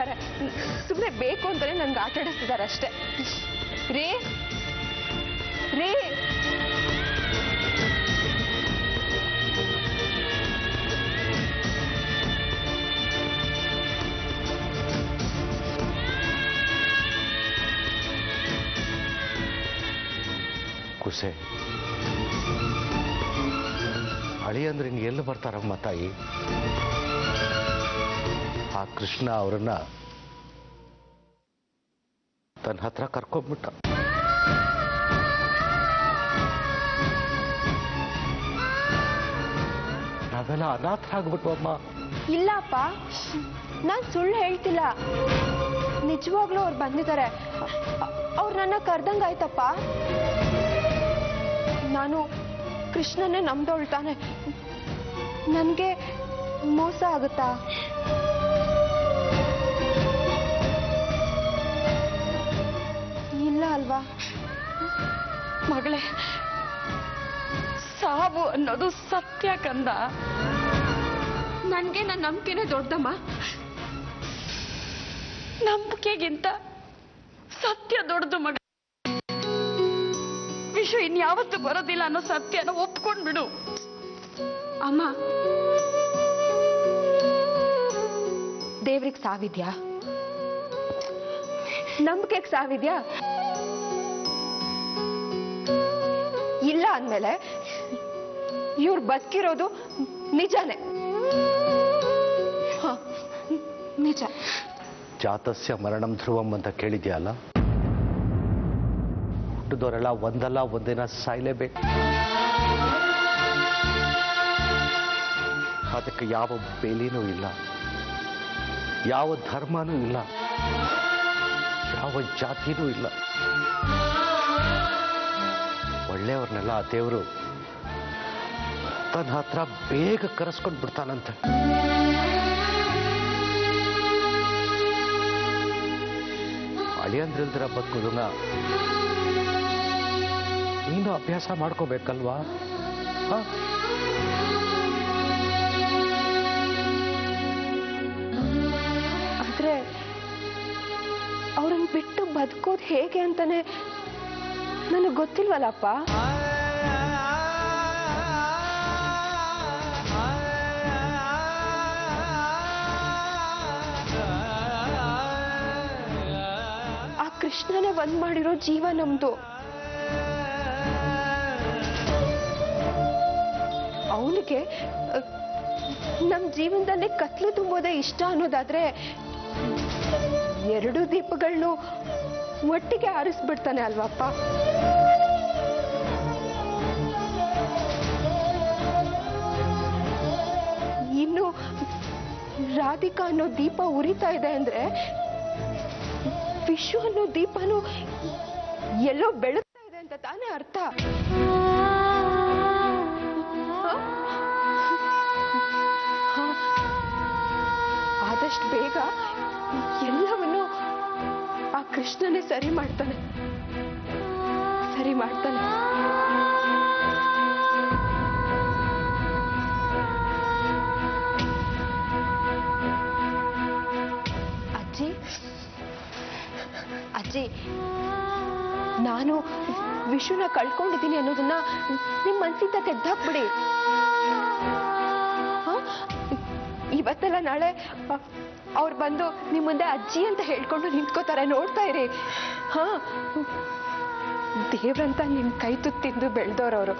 ಇದ್ದಾರೆ. ಸುಮ್ಮನೆ ಬೇಕು ಅಂತಾನೆ ನನ್ಗೆ ಆಟ ಆಡಿಸ್ತಿದ್ದಾರೆ ಅಷ್ಟೇ. ರೇ ರೇ ಕುಸೆ ಅಳಿಯಂದ್ರೆ ಇನ್ನು ಎಲ್ಲಿ ಬರ್ತಾರಮ್ಮ ತಾಯಿ? ಆ ಕೃಷ್ಣ ಅವರನ್ನ ತನ್ನ ಹತ್ರ ಕರ್ಕೊಂಡ್ಬಿಟ್ಟ. ನಾವೆಲ್ಲ ಅನಾಥರಾಗ್ಬಿಟ್ವಮ್ಮ. ಇಲ್ಲಪ್ಪ, ನಾನ್ ಸುಳ್ಳು ಹೇಳ್ತಿಲ್ಲ. ನಿಜವಾಗ್ಲೂ ಅವ್ರು ಬಂದಿದ್ದಾರೆ. ಅವ್ರು ನನ್ನ ಕರ್ದಂಗಾಯ್ತಪ್ಪ. ನಾನು ಕೃಷ್ಣನೇ ನಂಬ್ದೊಳ್ತಾನೆ. ನನಗೆ ಮೋಸ ಆಗುತ್ತಾ? ಇಲ್ಲ ಅಲ್ವಾ ಮಗಳೇ? ಸಾವು ಅನ್ನೋದು ಸತ್ಯ ಕಂದ. ನನ್ಗೆ ನನ್ನ ನಂಬಿಕೆನೇ ದೊಡ್ಡಮ್ಮ. ನಂಬಿಕೆಗಿಂತ ಸತ್ಯ ದೊಡ್ಡದು ಮಗ. ವಿಷಯ ಇನ್ಯಾವತ್ತು ಬರೋದಿಲ್ಲ ಅನ್ನೋ ಸತ್ಯನ ಒಪ್ಕೊಂಡ್ಬಿಡು ಅಮ್ಮ. ದೇವ್ರಿಗೆ ಸಾವಿದ್ಯಾ? ನಂಬಿಕೆಗೆ ಸಾವಿದ್ಯಾ? ಇಲ್ಲ ಅಂದ್ಮೇಲೆ ಇವ್ರು ಬದುಕಿರೋದು ನಿಜಾನೇ. ನಿಜ. ಜಾತಸ್ಯ ಮರಣಂ ಧ್ರುವಂ ಅಂತ ಕೇಳಿದ್ಯಲ್ಲ? ಹುಟ್ಟಿದವರೆಲ್ಲ ಒಂದಲ್ಲ ಒಂದಿನ ಸಾಯ್ಲೇಬೇಕು. ಅದಕ್ಕೆ ಯಾವ ಬೇಲಿನೂ ಇಲ್ಲ, ಯಾವ ಧರ್ಮನೂ ಇಲ್ಲ, ಯಾವ ಜಾತಿನೂ ಇಲ್ಲ. ಒಳ್ಳೆಯವ್ರನ್ನೆಲ್ಲ ಆ ದೇವರು ತನ್ನ ಹತ್ರ ಬೇಗ ಕರೆಸ್ಕೊಂಡು ಬಿಡ್ತಾನಂತೆ. ಅಳಿಯಂದ್ರಿಲ್ದಿರ ಬದುಕೋದನ್ನ ನೀನು ಅಭ್ಯಾಸ ಮಾಡ್ಕೋಬೇಕಲ್ವಾ? ಆದ್ರೆ ಅವ್ರನ್ನ ಬಿಟ್ಟು ಬದುಕೋದು ಹೇಗೆ ಅಂತಾನೆ ನನಗೆ ಗೊತ್ತಿಲ್ವಲ್ಲಪ್ಪ. ಆ ಕೃಷ್ಣನೇ ಒಂದ್ ಮಾಡಿರೋ ಜೀವ ನಮ್ದು. ಅವನಿಗೆ ನಮ್ ಜೀವನದಲ್ಲಿ ಕತ್ಲು ತುಂಬೋದೇ ಇಷ್ಟ ಅನ್ನೋದಾದ್ರೆ ಎರಡು ದೀಪಗಳನ್ನು ಒಟ್ಟಿಗೆ ಆರಿಸ್ಬಿಡ್ತಾನೆ ಅಲ್ವಪ್ಪ. ಇನ್ನು ರಾಧಿಕಾ ಅನ್ನೋ ದೀಪ ಉರಿತಾ ಇದೆ ಅಂದ್ರೆ ವಿಶ್ವ ಅನ್ನೋ ದೀಪನು ಎಲ್ಲೋ ಬೆಳಗ್ತಾ ಇದೆ ಅಂತ ತಾನೇ ಅರ್ಥ. ಆದಷ್ಟು ಬೇಗ ಎಲ್ಲವನ್ನು ಆ ಕೃಷ್ಣನೇ ಸರಿ ಮಾಡ್ತಾನೆ. ಅಜ್ಜಿ, ನಾನು ವಿಷುನ ಕಳ್ಕೊಂಡಿದ್ದೀನಿ ಅನ್ನೋದನ್ನ ನಿಮ್ ಮನ್ಸಿಂದ ತೆಗ್ದಾಕ್ಬಿಡಿ. ಇವತ್ತೆಲ್ಲ ನಾಳೆ ಅವ್ರು ಬಂದು ನಿಮ್ ಮುಂದೆ ಅಜ್ಜಿ ಅಂತ ಹೇಳ್ಕೊಂಡು ನಿಂತ್ಕೋತಾರೆ, ನೋಡ್ತಾ ಇರಿ. ದೇವ್ರಂತ ನಿಮ್ ಕೈ ತುತ್ತಿಂದು ಬೆಳೆದವ್ರವ್ರು.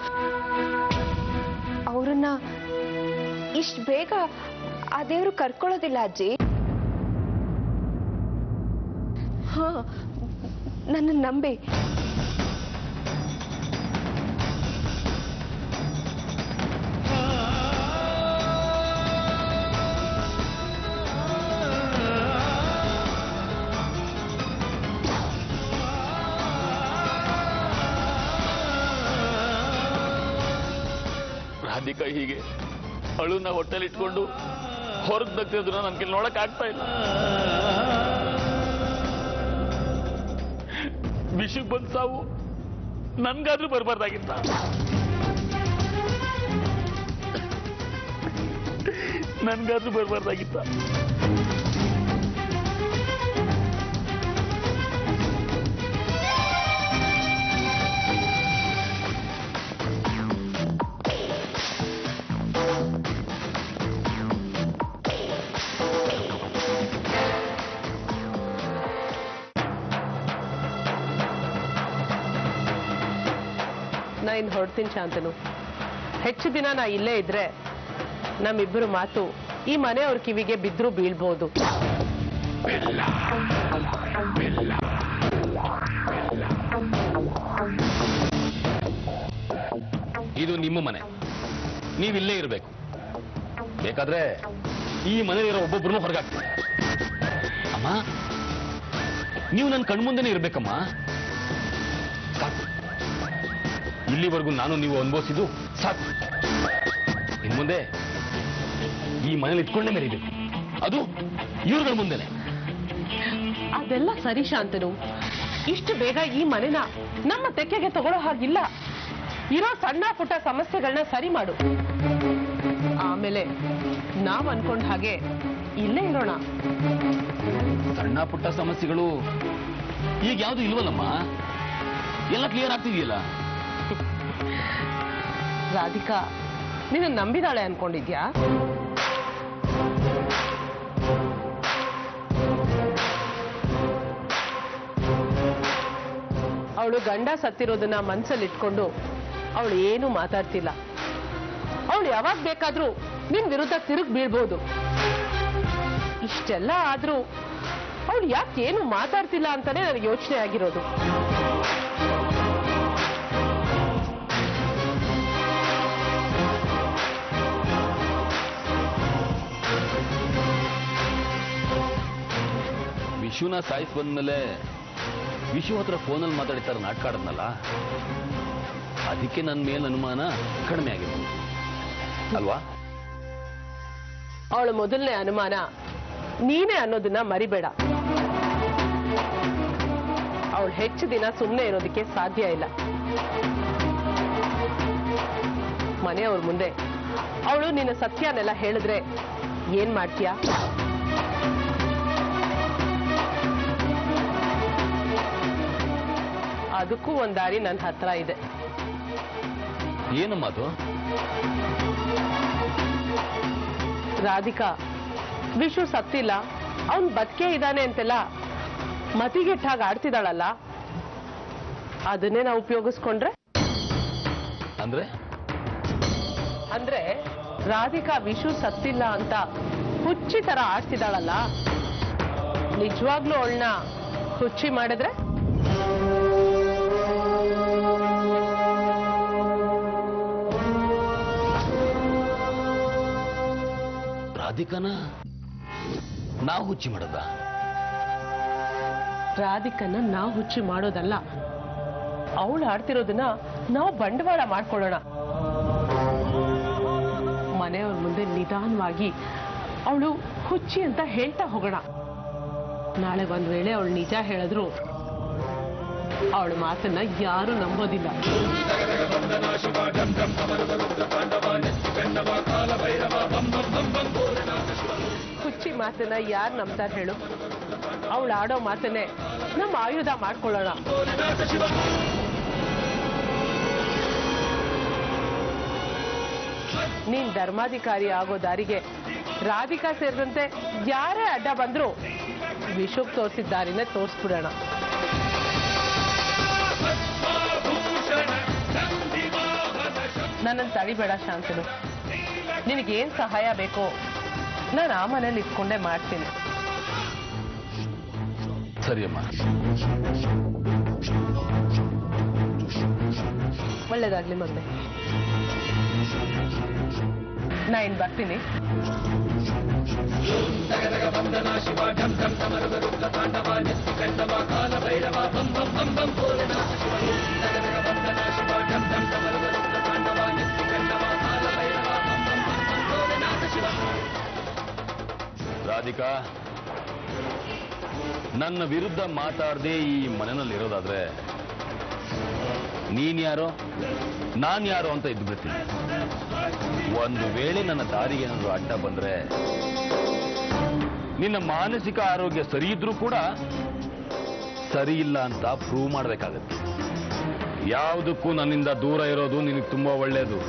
ಅವ್ರನ್ನ ಇಷ್ಟು ಬೇಗ ಆ ದೇವ್ರು ಕರ್ಕೊಳ್ಳೋದಿಲ್ಲ ಅಜ್ಜಿ. ನನ್ನ ನಂಬಿ. ರಾಧಿಕಾ ಹೀಗೆ ಅಳುನ ಹೊಟ್ಟೆಲಿ ಇಟ್ಕೊಂಡು ಹೊರಗೆ ನಗ್ತಿದ್ರು ನನ್ ಕೈಲಿ ನೋಡಕ್ ಆಗ್ತಾ ಇಲ್ಲ. ವಿಷಕ್ ಬಂದ್ ಸಾವು ನನ್ಗಾದ್ರೂ ಬರ್ಬಾರ್ದಾಗಿತ್ತ. ನನ್ಗಾದ್ರೂ ಬರ್ಬಾರ್ದಾಗಿತ್ತ. ಇನ್ನು ಹೊರಡ್ತೀನಿ ಶಾಂತನು. ಹೆಚ್ಚು ದಿನ ನಾ ಇಲ್ಲೇ ಇದ್ರೆ ನಮ್ಮಿಬ್ಬರು ಮಾತು ಈ ಮನೆಯವ್ರ ಕಿವಿಗೆ ಬಿದ್ರೂ ಬೀಳ್ಬೋದು. ಇದು ನಿಮ್ಮ ಮನೆ, ನೀವಿಲ್ಲೇ ಇರಬೇಕು. ಬೇಕಾದ್ರೆ ಈ ಮನೆಯಲ್ಲಿರೋ ಒಬ್ಬೊಬ್ಬರನ್ನು ಹೊರಗಾಗ್ತೀನಿ. ಅಮ್ಮ, ನೀವು ನನ್ನ ಕಣ್ಮುಂದೆನೇ ಇರ್ಬೇಕಮ್ಮ. ಸಾಕು, ಇಲ್ಲಿವರೆಗೂ ನಾನು ನೀವು ಅನುಭವಿಸಿದ್ದು ಸಾಕು. ಇನ್ ಮುಂದೆ ಈ ಮನೇಲಿ ಇಟ್ಕೊಂಡೇ ಮೆರಿಬೇಕು, ಅದು ಇವ್ರಗಳ ಮುಂದೆನೆ. ಅದೆಲ್ಲ ಸರಿ ಶಾಂತನು, ಇಷ್ಟು ಬೇಗ ಈ ಮನೆನ ನಮ್ಮ ತೆಕ್ಕೆಗೆ ತಗೊಳ್ಳೋ ಹಾಗಿಲ್ಲ. ಇರೋ ಸಣ್ಣ ಪುಟ್ಟ ಸಮಸ್ಯೆಗಳನ್ನ ಸರಿ ಮಾಡು, ಆಮೇಲೆ ನಾವ್ ಅನ್ಕೊಂಡ ಹಾಗೆ ಇಲ್ಲೇ ಇರೋಣ. ಸಣ್ಣ ಪುಟ್ಟ ಸಮಸ್ಯೆಗಳು ಈಗ ಯಾವುದು ಇಲ್ವಲ್ಲಮ್ಮ, ಎಲ್ಲ ಕ್ಲಿಯರ್ ಆಗ್ತಿದೆಯಲ್ಲ. ರಾಧಿಕಾ ನೀನು ನಂಬಿದಾಳೆ ಅನ್ಕೊಂಡಿದ್ಯಾ? ಅವಳು ಗಂಡ ಸತ್ತಿರೋದನ್ನ ಮನ್ಸಲ್ಲಿ ಇಟ್ಕೊಂಡು ಅವಳು ಏನು ಮಾತಾಡ್ತಿಲ್ಲ. ಅವಳು ಯಾವಾಗ ಬೇಕಾದ್ರೂ ನಿನ್ ವಿರುದ್ಧ ತಿರುಗಿ ಬೀಳ್ಬೋದು. ಇಷ್ಟೆಲ್ಲ ಆದ್ರೂ ಅವಳು ಯಾಕೆ ಏನು ಮಾತಾಡ್ತಿಲ್ಲ ಅಂತಾನೆ ನನಗೆ ಯೋಚನೆ ಆಗಿರೋದು. ವಿಶುನ ಸಾಯಿಸ್ ಬಂದ್ಮೇಲೆ ವಿಶು ಹತ್ರ ಫೋನಲ್ಲಿ ಮಾತಾಡ್ತಾರೆ, ನಾಟಕ ಆಡದ್ನಲ್ಲ, ಅದಕ್ಕೆ ನನ್ನ ಮೇಲೆ ಅನುಮಾನ ಕಡಿಮೆ ಆಗಿರ್ಬೋದು ಅಲ್ವಾ? ಅವಳ ಮೊದಲನೇ ಅನುಮಾನ ನೀನೇ ಅನ್ನೋದನ್ನ ಮರಿಬೇಡ. ಅವಳು ಹೆಚ್ಚು ದಿನ ಸುಮ್ಮನೆ ಇರೋದಕ್ಕೆ ಸಾಧ್ಯ ಇಲ್ಲ. ಮನೆಯವ್ರ ಮುಂದೆ ಅವಳು ನಿನ್ನ ಸತ್ಯನೆಲ್ಲ ಹೇಳಿದ್ರೆ ಏನ್ ಮಾಡ್ತೀಯ? ಅದಕ್ಕೂ ಒಂದ್ ದಾರಿ ನನ್ನ ಹತ್ರ ಇದೆ. ಏನಮ್ಮ ಅದು? ರಾಧಿಕಾ, ವಿಶು ಸತ್ತಿಲ್ಲ, ಅವನ್ ಬದುಕೇ ಇದ್ದಾನೆ ಅಂತೆಲ್ಲ ಮತಿಗೆಟ್ಟಾಗ ಆಡ್ತಿದ್ದಾಳಲ್ಲ, ಅದನ್ನೇ ನಾವು ಉಪಯೋಗಿಸ್ಕೊಂಡ್ರೆ? ಅಂದ್ರೆ ರಾಧಿಕಾ ವಿಶು ಸತ್ತಿಲ್ಲ ಅಂತ ಹುಚ್ಚಿ ತರ ಆಡ್ತಿದ್ದಾಳಲ್ಲ, ನಿಜವಾಗ್ಲೂ ಅವಳನ್ನ ಹುಚ್ಚಿ ಮಾಡಿದ್ರೆ? ರಾಧಿಕಾನ ನಾವು ಹುಚ್ಚಿ ಮಾಡೋದ? ರಾಧಿಕನ್ನ ನಾವು ಹುಚ್ಚಿ ಮಾಡೋದಲ್ಲ, ಅವಳು ಆಡ್ತಿರೋದನ್ನ ನಾವು ಬಂಡವಾಳ ಮಾಡ್ಕೊಳ್ಳೋಣ. ಮನೆಯವ್ರ ಮುಂದೆ ನಿಧಾನವಾಗಿ ಅವಳು ಹುಚ್ಚಿ ಅಂತ ಹೇಳ್ತಾ ಹೋಗೋಣ. ನಾಳೆ ಒಂದ್ ವೇಳೆ ಅವಳು ನಿಜ ಹೇಳಿದ್ರು ಅವಳ ಮಾತನ್ನ ಯಾರು ನಂಬೋದಿಲ್ಲ. ಹುಚ್ಚಿ ಮಾತನ್ನ ಯಾರು ನಂಬ್ತಾರೆ ಹೇಳು? ಅವಳು ಆಡೋ ಮಾತನ್ನೇ ನಮ್ಮ ಆಯುಧ ಮಾಡ್ಕೊಳ್ಳೋಣ. ನೀನ್ ಧರ್ಮಾಧಿಕಾರಿ ಆಗೋ ದಾರಿಗೆ ರಾಧಿಕಾ ಸೇರಿದಂತೆ ಯಾರೇ ಅಡ್ಡ ಬಂದ್ರು ವಿಶುಕ್ ತೋರಿಸಿದ ದಾರಿನೇ ತೋರಿಸ್ಬಿಡೋಣ. ನನ್ನನ್ನು ತಡಿಬೇಡ ಶಾಂತನು. ನಿನಗೇನ್ ಸಹಾಯ ಬೇಕೋ ನಾನು ಆ ಮನೇಲಿ ಇಟ್ಕೊಂಡೇ ಮಾಡ್ತೀನಿ. ಸರಿಯಮ್ಮ. ಒಳ್ಳೇದಾಗ್ಲಿ ಮಗನೆ. ನಾ ಇನ್ ಬರ್ತೀನಿ. ರಾಧಿಕಾ, ನನ್ನ ವಿರುದ್ಧ ಮಾತಾಡದೆ ಈ ಮನೆಯಲ್ಲಿರೋದಾದ್ರೆ ನೀನ್ ಯಾರೋ ನಾನ್ ಯಾರೋ ಅಂತ ಇದ್ದು ಬಿಡ್ತೀನಿ. ಒಂದು ವೇಳೆ ನನ್ನ ದಾರಿಗೆ ಏನಾದ್ರು ಅಡ್ಡ ಬಂದ್ರೆ ನಿನ್ನ ಮಾನಸಿಕ ಆರೋಗ್ಯ ಸರಿ ಇದ್ರೂ ಕೂಡ ಸರಿ ಇಲ್ಲ ಅಂತ ಪ್ರೂವ್ ಮಾಡಬೇಕಾಗತ್ತೆ. ಯಾವುದಕ್ಕೂ ನನ್ನಿಂದ ದೂರ ಇರೋದು ನಿನಗೆ ತುಂಬಾ ಒಳ್ಳೆಯದು,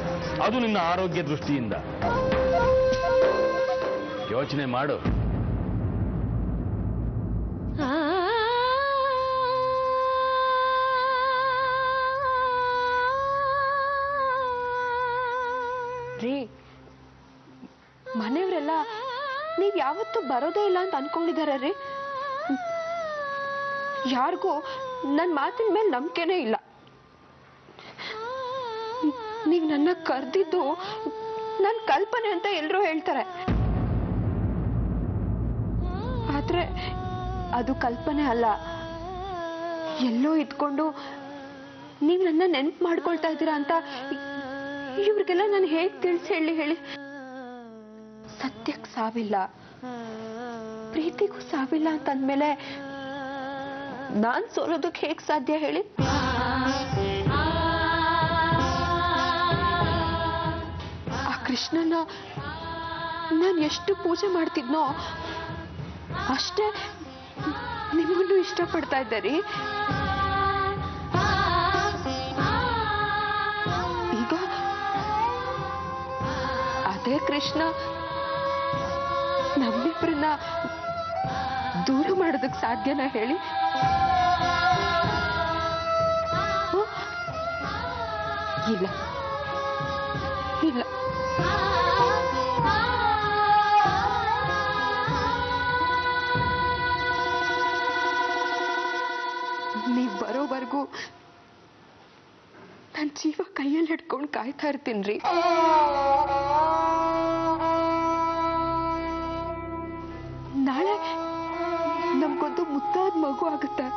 ಅದು ನಿನ್ನ ಆರೋಗ್ಯ ದೃಷ್ಟಿಯಿಂದ. ಯೋಚನೆ ಮಾಡು. ಮನೆಯವರೆಲ್ಲ ನೀವ್ ಯಾವತ್ತೂ ಬರೋದೇ ಇಲ್ಲ ಅಂತ ಅನ್ಕೊಂಡಿದಾರೆ ರೀ. ಯಾರಿಗೂ ನನ್ನ ಮಾತಿನ ಮೇಲೆ ನಂಬಿಕೆನೇ ಇಲ್ಲ. ನೀವ್ ನನ್ನ ಕರೆದಿದ್ದು ನನ್ನ ಕಲ್ಪನೆ ಅಂತ ಎಲ್ರೂ ಹೇಳ್ತಾರೆ, ಆದ್ರೆ ಅದು ಕಲ್ಪನೆ ಅಲ್ಲ. ಎಲ್ಲೋ ಇದ್ಕೊಂಡು ನೀವ್ ನನ್ನ ನೆನ್ಪು ಮಾಡ್ಕೊಳ್ತಾ ಇದ್ದೀರಾ ಅಂತ ಇವ್ರಿಗೆಲ್ಲ ನಾನು ಹೇಗ್ ತಿಳಿಸಿ ಹೇಳಿ. ಸತ್ಯಕ್ಕೆ ಸಾವಿಲ್ಲ, ಪ್ರೀತಿಗೂ ಸಾವಿಲ್ಲ ಅಂತಂದ್ಮೇಲೆ ನಾನ್ ಸೋಲೋದಕ್ಕೆ ಹೇಗ್ ಸಾಧ್ಯ ಹೇಳಿ? ಆ ಕೃಷ್ಣನ ನಾನು ಎಷ್ಟು ಪೂಜೆ ಮಾಡ್ತಿದ್ನೋ ಅಷ್ಟೇ ನಿಮ್ಮನ್ನು ಇಷ್ಟಪಡ್ತಾ ಇದ್ದಾರೆ. ಈಗ ಅದೇ ಕೃಷ್ಣ ನಮ್ಮಿಬ್ಬರನ್ನ ದೂರ ಮಾಡೋದಕ್ಕೆ ಸಾಧ್ಯನಾ ಹೇಳಿ? ಇಲ್ಲ ಇಲ್ಲ, ನೀವ್ ಬರೋವರೆಗೂ ನನ್ನ ಜೀವ ಕೈಯಲ್ಲಿ ಹಿಡ್ಕೊಂಡು ಕಾಯ್ತಾ ಇರ್ತೀನ್ರಿ. ನಾಳೆ ನಮ್ಗೊಂದು ಮುದ್ದಾದ ಮಗು ಆಗುತ್ತೆ.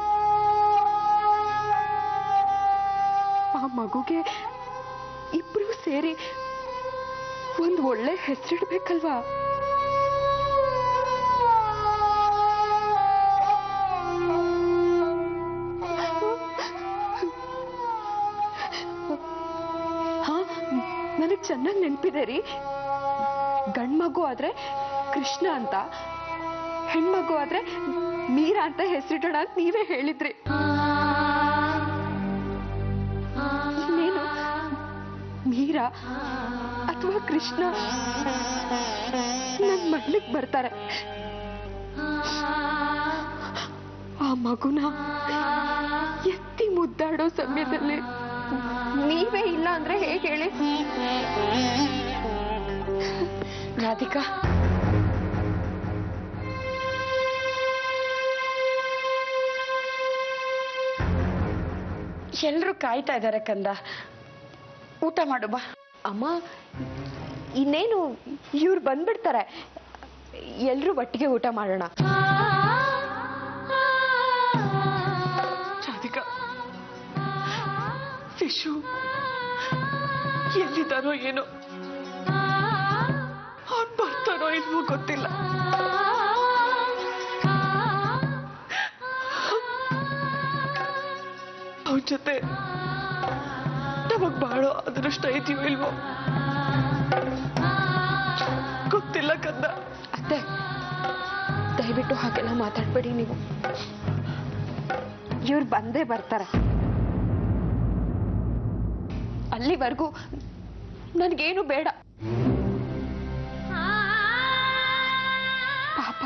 ಆ ಮಗುಗೆ ಇಬ್ರು ಸೇರಿ ಒಂದು ಒಳ್ಳೆ ಹೆಸರಿಡ್ಬೇಕಲ್ವಾ? ನನಗ್ ಚೆನ್ನಾಗಿ ನೆನಪಿದೆ ರೀ. ಗಂಡ್ಮಗು ಆದ್ರೆ ಕೃಷ್ಣ ಅಂತ, ಹೆಣ್ಮಗು ಆದ್ರೆ ಮೀರಾ ಅಂತ ಹೆಸರಿಡೋಣ ಅಂತ ನೀವೇ ಹೇಳಿದ್ರಿ. ಇನ್ನೇನು ಮೀರಾ ಅಥವಾ ಕೃಷ್ಣ ನನ್ ಮಗ್ಲಿಗ್ ಬರ್ತಾರೆ. ಆ ಮಗುನ ಎತ್ತಿ ಮುದ್ದಾಡೋ ಸಮಯದಲ್ಲಿ ನೀವೇ ಇಲ್ಲ ಅಂದ್ರೆ ಹೇಗೆ ಹೇಳಿ? ರಾಧಿಕಾ, ಎಲ್ರು ಕಾಯ್ತಾ ಇದ್ದಾರೆ ಕಂದ, ಊಟ ಮಾಡು ಬಾ. ಅಮ್ಮ, ಇನ್ನೇನು ಇವ್ರು ಬಂದ್ಬಿಡ್ತಾರೆ, ಎಲ್ರು ಒಟ್ಟಿಗೆ ಊಟ ಮಾಡೋಣ. ರಾಧಿಕಾ, ವಿಶು ಎಲ್ಲಿದ್ದಾರೋ ಏನೋ, ಅವ್ನು ಬರ್ತಾನೋ ಇಲ್ವೋ ಗೊತ್ತಿಲ್ಲ. ಅವನ ಜೊತೆ ನಮಗ್ ಬಾಳೋ ಅದೃಷ್ಟ ಇದೆಯೋ ಇಲ್ವೋ ಗೊತ್ತಿಲ್ಲ ಕಂದ. ಅತ್ತೆ, ದಯವಿಟ್ಟು ಹಾಗೆಲ್ಲ ಮಾತಾಡ್ಬೇಡಿ ನೀವು. ಇವ್ರು ಬಂದೇ ಬರ್ತಾರೆ. ಅಲ್ಲಿವರೆಗೂ ನನ್ಗೇನು ಬೇಡ. ಪಾಪ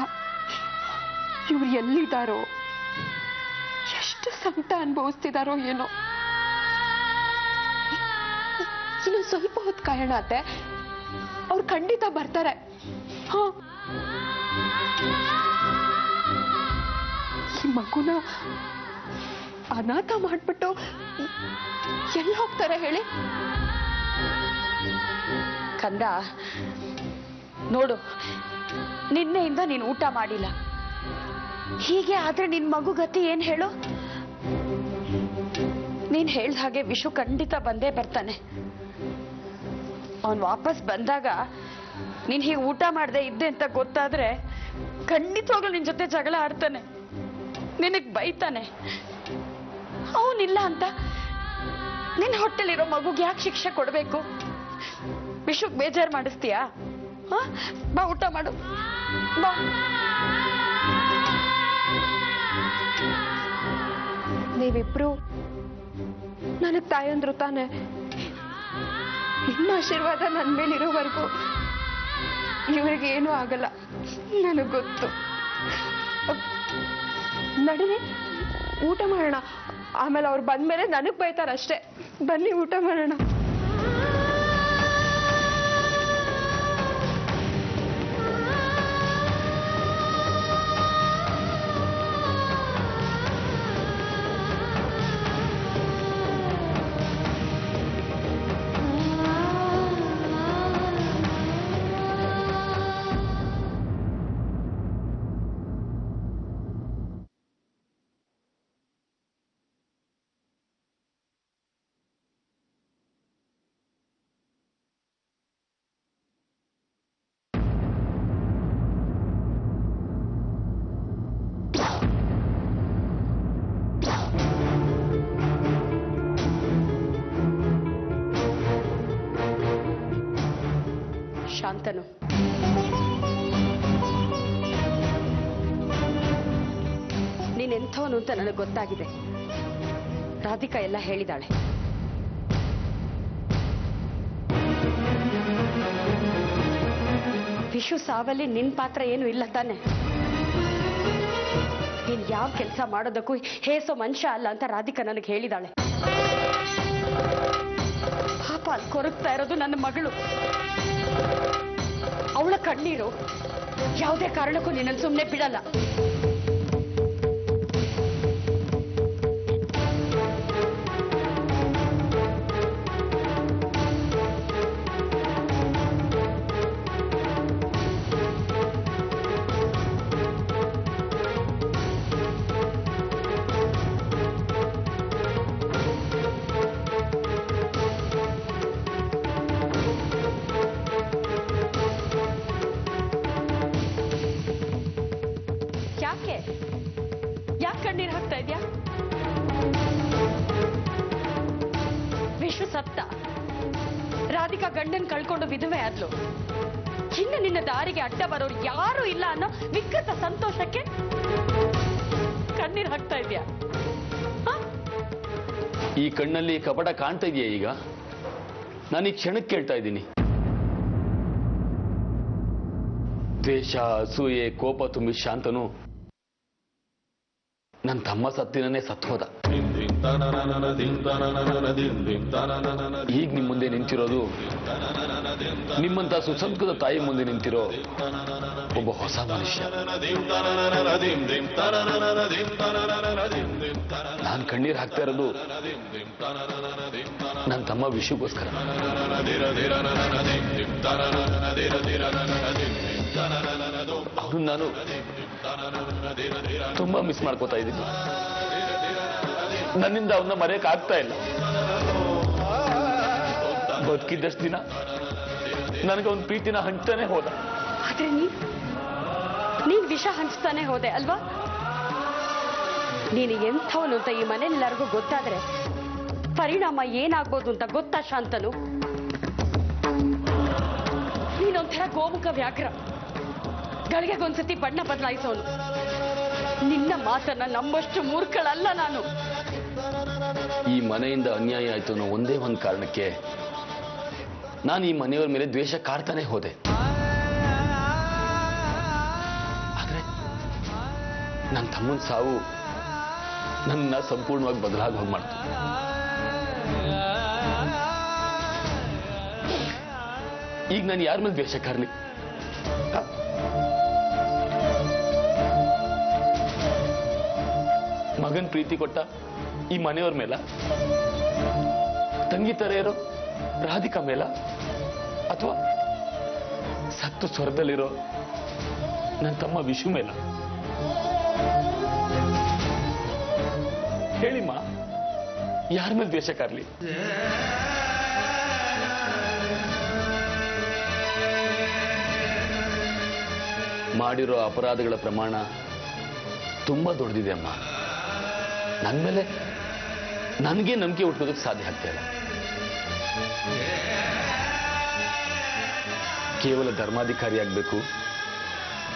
ಇವ್ರು ಎಲ್ಲಿದ್ದಾರೋ, ಎಷ್ಟು ಸಂಕಟ ಅನುಭವಿಸ್ತಿದಾರೋ ಏನೋ. ಇನ್ನು ಸ್ವಲ್ಪ ಹೊತ್ತು ಕಾಯೋಣ ಅತ್ತೆ, ಅವ್ರು ಖಂಡಿತ ಬರ್ತಾರೆ. ಹ, ಈ ಮಗುನ ಅನಾಥ ಮಾಡ್ಬಿಟ್ಟು ಎಲ್ಲಿ ಹೋಗ್ತಾರೆ ಹೇಳಿ? ಕಂದ ನೋಡು, ನಿನ್ನೆಯಿಂದ ನೀನು ಊಟ ಮಾಡಿಲ್ಲ. ಹೀಗೆ ಆದ್ರೆ ನಿನ್ ಮಗು ಗತಿ ಏನ್ ಹೇಳು? ನೀನ್ ಹೇಳ್ದ ಹಾಗೆ ವಿಶು ಖಂಡಿತ ಬಂದೇ ಬರ್ತಾನೆ. ಅವನ್ ವಾಪಸ್ ಬಂದಾಗ ನೀನ್ ಹೀಗೆ ಊಟ ಮಾಡದೆ ಇದ್ದೆ ಅಂತ ಗೊತ್ತಾದ್ರೆ ಖಂಡಿತವಾಗ್ಲೂ ನಿನ್ ಜೊತೆ ಜಗಳ ಆಡ್ತಾನೆ, ನಿನಗ್ ಬೈತಾನೆ. ಅವನಿಲ್ಲ ಅಂತ ನಿನ್ ಹೊಟ್ಟೆಲಿರೋ ಮಗುಗೆ ಯಾಕೆ ಶಿಕ್ಷೆ ಕೊಡ್ಬೇಕು? ವಿಶುಗ್ ಬೇಜಾರ್ ಮಾಡಿಸ್ತೀಯಾ? ಬಾ ಊಟ ಮಾಡು ಬಾ. ನೀವಿಬ್ರು ನನಗ್ ತಾಯಂದ್ರು ತಾನೆ. ನಿಮ್ಮ ಆಶೀರ್ವಾದ ನನ್ನ ಮೇಲಿರೋವರೆಗೂ ಇವ್ರಿಗೆ ಏನೂ ಆಗಲ್ಲ, ನನಗ್ ಗೊತ್ತು. ನಡೀನಿ ಊಟ ಮಾಡೋಣ, ಆಮೇಲೆ ಅವ್ರು ಬಂದ್ಮೇಲೆ ನನಗ್ ಬೈತಾರಷ್ಟೇ. ಬನ್ನಿ ಊಟ ಮಾಡೋಣ. ಶಾಂತನು. ನೀನೆಂಥವನು ಅಂತ ನನಗೆ ಗೊತ್ತಾಗಿದೆ. ರಾಧಿಕಾ ಎಲ್ಲ ಹೇಳಿದಾಳೆ. ವಿಶು ಸಾವಲ್ಲಿ ನಿನ್ ಪಾತ್ರ ಏನು ಇಲ್ಲ ತಾನೆ? ನೀನ್ ಯಾವ ಕೆಲಸ ಮಾಡೋದಕ್ಕೂ ಹೇಸೋ ಮನುಷ್ಯ ಅಲ್ಲ ಅಂತ ರಾಧಿಕಾ ನನಗೆ ಹೇಳಿದಾಳೆ. ಪಾಪ ಅಲ್ಲಿ ಕೊರಗ್ತಾ ಇರೋದು ನನ್ನ ಮಗಳು. ಅವಳ ಕಣ್ಣೀರು ಯಾವುದೇ ಕಾರಣಕ್ಕೂ ನಿನ್ನನ್ನು ಸುಮ್ಮನೆ ಬಿಡಲ್ಲ. ಯಾಕೆ ಕಣ್ಣೀರು ಹಾಕ್ತಾ ಇದ್ಯಾ? ವಿಶ್ವ ಸತ್ತ, ರಾಧಿಕಾ ಗಂಡನ್ ಕಳ್ಕೊಂಡು ವಿಧವೆ ಆದ್ಲು. ಇನ್ನು ನಿನ್ನ ದಾರಿಗೆ ಅಡ್ಡ ಬರೋರು ಯಾರು ಇಲ್ಲ ಅನ್ನೋ ವಿಕೃತ ಸಂತೋಷಕ್ಕೆ ಕಣ್ಣೀರು ಹಾಕ್ತಾ ಇದ್ಯಾ? ಈ ಕಣ್ಣಲ್ಲಿ ಕಪಟ ಕಾಣ್ತಾ ಇದೆಯಾ ಈಗ? ನಾನು ಈ ಕ್ಷಣಕ್ಕೆ ಕೇಳ್ತಾ ಇದ್ದೀನಿ. ದ್ವೇಷ, ಅಸೂಯೆ, ಕೋಪ ತುಂಬಿ ಶಾಂತನು ನನ್ನ ತಮ್ಮ ಸತ್ತಿನೇ ಸತ್ವದ. ಈಗ ನಿಮ್ಮ ಮುಂದೆ ನಿಂತಿರೋದು ನಿಮ್ಮಂತ ಸುಸಂಸ್ಕೃತ ತಾಯಿ ಮುಂದೆ ನಿಂತಿರೋ ಒಬ್ಬ ಹೊಸ ಮನುಷ್ಯ. ನಾನು ಕಣ್ಣೀರು ಹಾಕ್ತಾ ಇರೋದು ನನ್ನ ತಮ್ಮ ವಿಷಯಕ್ಕೋಸ್ಕರ. ಅವ್ರನ್ನ ನಾನು ತುಂಬಾ ಮಿಸ್ ಮಾಡ್ಕೋತಾ ಇದ್ದೀನಿ. ನನ್ನಿಂದ ಅವನ್ನ ಮರೆಯಕ್ ಆಗ್ತಾ ಇಲ್ಲ. ಬದುಕಿದ್ದಷ್ಟು ದಿನ ನನಗೆ ಅವನ ಪ್ರೀತಿನ ಹಂಚ್ತಾನೆ ಹೋದ. ಆದ್ರೆ ನೀನ್ ವಿಷ ಹಂಚ್ತಾನೆ ಹೋದೆ ಅಲ್ವಾ? ನೀನು ಎಂಥವನು ಅಂತ ಈ ಮನೆಯೆಲ್ಲರಿಗೂ ಗೊತ್ತಾದ್ರೆ ಪರಿಣಾಮ ಏನಾಗ್ಬೋದು ಅಂತ ಗೊತ್ತಾ ಶಾಂತನು? ನೀನೊಂಥರ ಗೋಮುಖ ವ್ಯಾಘ್ರ, ಗಳಿಗೆಗೊಂದ್ಸತಿ ಬಣ್ಣ ಬದಲಾಯಿಸೋನು. ನಿನ್ನ ಮಾತನ್ನ ನಂಬಷ್ಟು ಮೂರ್ಖಳಲ್ಲ ನಾನು. ಈ ಮನೆಯಿಂದ ಅನ್ಯಾಯ ಆಯ್ತು ಅನ್ನೋ ಒಂದೇ ಒಂದು ಕಾರಣಕ್ಕೆ ನಾನು ಈ ಮನೆಯವರ ಮೇಲೆ ದ್ವೇಷ ಕಾಡ್ತಾನೆ ಹೋದೆ. ಆದ್ರೆ ನನ್ನ ತಮ್ಮನ ಸಾವು ನನ್ನ ಸಂಪೂರ್ಣವಾಗಿ ಬದಲಾಗಿ ಹೋಗಿ ಮಾಡ್ತು. ಈಗ ನಾನು ಯಾರ ಮೇಲೆ ದ್ವೇಷ ಕಾಡ್ಲಿ? ಮಗನ್ ಪ್ರೀತಿ ಕೊಟ್ಟ ಈ ಮನೆಯವ್ರ ಮೇಲ, ತಂಗಿ ತರ ಇರೋ ರಾಧಿಕಾ ಮೇಲ, ಅಥವಾ ಸತ್ತು ಸ್ವರ್ಗದಲ್ಲಿರೋ ನನ್ನ ತಮ್ಮ ವಿಶು ಮೇಲ? ಹೇಳಿಮ್ಮ, ಯಾರ ಮೇಲೆ ದ್ವೇಷ ಕಾಡ್ಲಿ? ಮಾಡಿರೋ ಅಪರಾಧಗಳ ಪ್ರಮಾಣ ತುಂಬಾ ದೊಡ್ಡದಿದೆ ಅಮ್ಮ. ನನ್ನ ಮೇಲೆ ನನಗೆ ನಂಬಿಕೆ ಹುಟ್ಟೋದಕ್ಕೆ ಸಾಧ್ಯ ಆಗ್ತಾ ಇಲ್ಲ. ಕೇವಲ ಧರ್ಮಾಧಿಕಾರಿ ಆಗ್ಬೇಕು,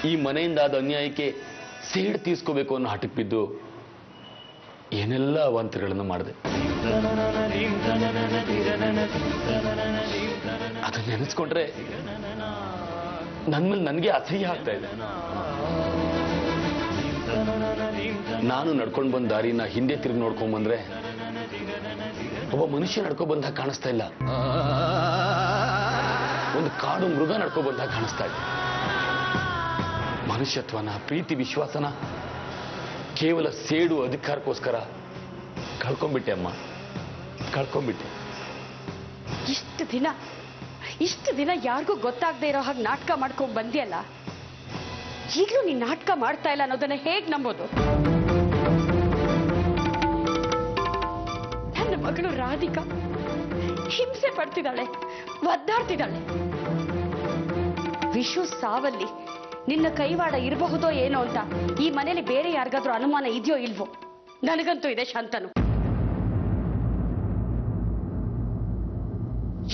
ಈ ಮನೆಯಿಂದ ಆದ ಅನ್ಯಾಯಕ್ಕೆ ಸೇಡು ತೀರ್ಸ್ಕೋಬೇಕು ಅನ್ನೋ ಹಠಕ್ಕೆ ಬಿದ್ದು ಏನೆಲ್ಲ ಅವಾಂತರಗಳನ್ನು ಮಾಡಿದೆ. ಅದನ್ನ ನೆನೆಸ್ಕೊಂಡ್ರೆ ನನ್ನ ಮೇಲೆ ನನಗೆ ಅಸಹ್ಯ ಆಗ್ತಾ ಇದೆ. ನಾನು ನಡ್ಕೊಂಡು ಬಂದ ದಾರಿನ ಹಿಂದೆ ತಿರುಗಿ ನೋಡ್ಕೊಂಡ್ ಬಂದ್ರೆ ಒಬ್ಬ ಮನುಷ್ಯ ನಡ್ಕೊಂಡ್ ಬಂದಾಗ ಕಾಣಿಸ್ತಾ ಇಲ್ಲ, ಒಂದು ಕಾಡು ಮೃಗ ನಡ್ಕೊಂಡ್ ಬಂದಾಗ ಕಾಣಿಸ್ತಾ ಇದೆ. ಮನುಷ್ಯತ್ವನ, ಪ್ರೀತಿ, ವಿಶ್ವಾಸನ ಕೇವಲ ಸೇಡು ಅಧಿಕಾರಕ್ಕೋಸ್ಕರ ಕಳ್ಕೊಂಡ್ಬಿಟ್ಟೆ ಅಮ್ಮ, ಕಳ್ಕೊಂಡ್ಬಿಟ್ಟೆ. ಇಷ್ಟು ದಿನ ಯಾರಿಗೂ ಗೊತ್ತಾಗದೆ ಇರೋ ಹಾಗೆ ನಾಟಕ ಮಾಡ್ಕೊಂಡ್ ಬಂದಿಯಲ್ಲ, ಈಗಲೂ ನೀನ್ ನಾಟಕ ಮಾಡ್ತಾ ಇಲ್ಲ ಅನ್ನೋದನ್ನ ಹೇಗ್ ನಂಬೋದು? ನನ್ನ ಮಗಳು ರಾಧಿಕಾ ಹಿಂಸೆ ಪಡ್ತಿದ್ದಾಳೆ, ಒದ್ದಾಡ್ತಿದ್ದಾಳೆ. ವಿಶು ಸಾವಲ್ಲಿ ನಿನ್ನ ಕೈವಾಡ ಇರಬಹುದೋ ಏನೋ ಅಂತ ಈ ಮನೇಲಿ ಬೇರೆ ಯಾರಿಗಾದ್ರೂ ಅನುಮಾನ ಇದೆಯೋ ಇಲ್ವೋ? ನನಗಂತೂ ಇದೆ ಶಾಂತನು.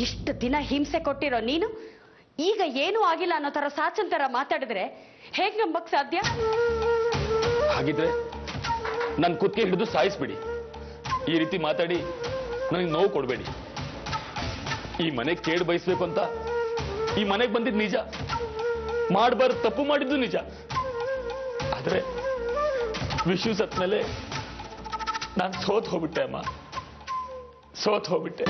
ಇಷ್ಟು ದಿನ ಹಿಂಸೆ ಕೊಟ್ಟಿರೋ ನೀನು ಈಗ ಏನೂ ಆಗಿಲ್ಲ ಅನ್ನೋ ತರ ಸಾಚನ್ ತರ ಮಾತಾಡಿದ್ರೆ ಹೇಗ್ ನಂಬಕ್ ಸಾಧ್ಯ? ಹಾಗಿದ್ರೆ ನನ್ ಕುತ್ತಿಗೆ ಹಿಡಿದು ಸಾಯಿಸ್ಬಿಡಿ. ಈ ರೀತಿ ಮಾತಾಡಿ ನನಗೆ ನೋವು ಕೊಡಬೇಡಿ. ಈ ಮನೆಗೆ ಕೇಡು ಬಯಸ್ಬೇಕು ಅಂತ ಈ ಮನೆಗೆ ಬಂದಿದ್ದು ನಿಜ, ಮಾಡಬಾರ್ದು ತಪ್ಪು ಮಾಡಿದ್ದು ನಿಜ. ಆದ್ರೆ ವಿಷು ಸತ್ ಮೇಲೆ ನಾನು ಸೋತ್ ಹೋಗ್ಬಿಟ್ಟೆ ಅಮ್ಮ, ಸೋತ್ ಹೋಗ್ಬಿಟ್ಟೆ.